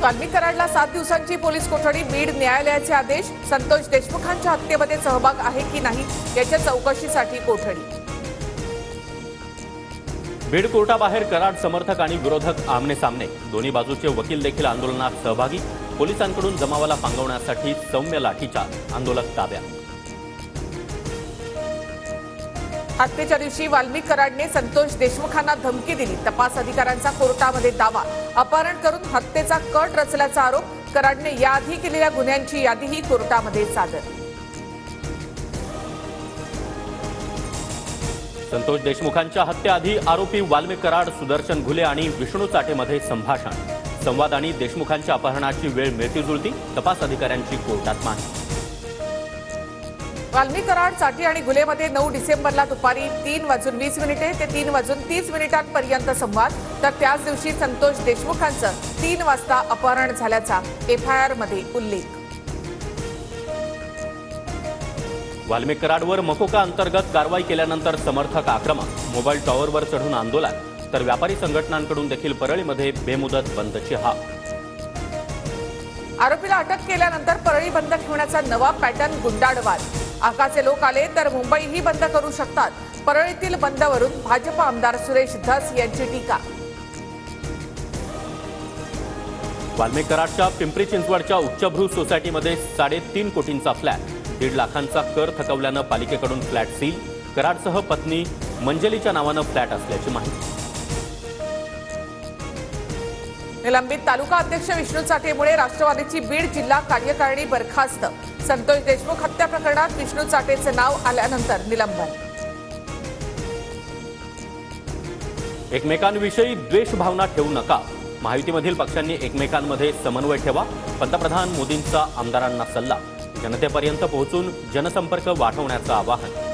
वाल्मिक कराडला 7 दिवसांची पोलीस कोठडी, बीड न्यायालयाचे आदेश। संतोष देशमुखांच्या हत्येमध्ये सहभाग आहे की नाही याच्या चौकशीसाठी कोठडी। बीड कोर्टाबाहेर कराड समर्थक आणि विरोधक आमने सामने, दोन्ही बाजूचे वकील देखील आंदोलनात सहभागी। पोलिसांकडून जमावाला पांगवण्यासाठी सौम्य लाठीचार्ज, आंदोलक ताब्यात। हत्येच्या दिवशी वाल्मिक कराडने संतोष देशमुखांना धमकी दिली, तपास अधिकाऱ्यांचा कोर्टामध्ये दावा। अपहरण करून हत्येचा कट रचल्याचा आरोप, कराडने याआधी केलेल्या गुन्ह्यांची यादीही कोर्टामध्ये सादर। संतोष देशमुखांच्या हत्येआधी आरोपी वाल्मिक कराड, सुदर्शन घुले आणि विष्णू चाटेमध्ये संभाषण, संवाद आणि देशमुखांच्या अपहरणाची वेळ मिळती जुळती, तपास अधिकाऱ्यांची कोर्टात माहिती। वाल्मिक कराड, चाटी आणि घुलेमध्ये 9 डिसेंबरला दुपारी 3:20 ते 3:30 संवाद, तर त्याच दिवशी संतोष देशमुखांचं 3 वाजता अपहरण झाल्याचा FIR मध्ये उल्लेख। वाल्मिक कराडवर मकोका अंतर्गत कारवाई केल्यानंतर समर्थक आक्रमक, मोबाईल टॉवरवर चढून आंदोलन, तर व्यापारी संघटनांकडून देखील परळीमध्ये बेमुदत बंदची हाक। आरोपीला अटक केल्यानंतर परळी बंद ठेवण्याचा नवा पॅटर्न, गुंडाळवाद। आकाचे लोक आले तर मुंबईही बंद करू शकतात, परळीतील बंदवरून भाजप आमदार सुरेश धस यांची टीका। वाल्मिक कराडच्या पिंपरी चिंचवडच्या उच्चभ्रू सोसायटीमध्ये 3.5 कोटींचा फ्लॅट, 1.5 लाखांचा कर थकवल्यानं पालिकेकडून फ्लॅट सील, कराडसह पत्नी मंजलीच्या नावानं फ्लॅट असल्याची माहिती। निलंबित तालुका अध्यक्ष विष्णू चाटेमुळे राष्ट्रवादीची बीड जिल्हा कार्यकारिणी बरखास्त, संतोष देशमुख हत्या प्रकरणात विष्णू चाटेचं नाव आल्यानंतर निलंबन। एकमेकांविषयी द्वेष भावना ठेवू नका, महायुतीमधील पक्षांनी एकमेकांमध्ये समन्वय ठेवा, पंतप्रधान मोदींचा आमदारांना सल्ला, जनतेपर्यंत पोहोचून जनसंपर्क वाढवण्याचं आवाहन।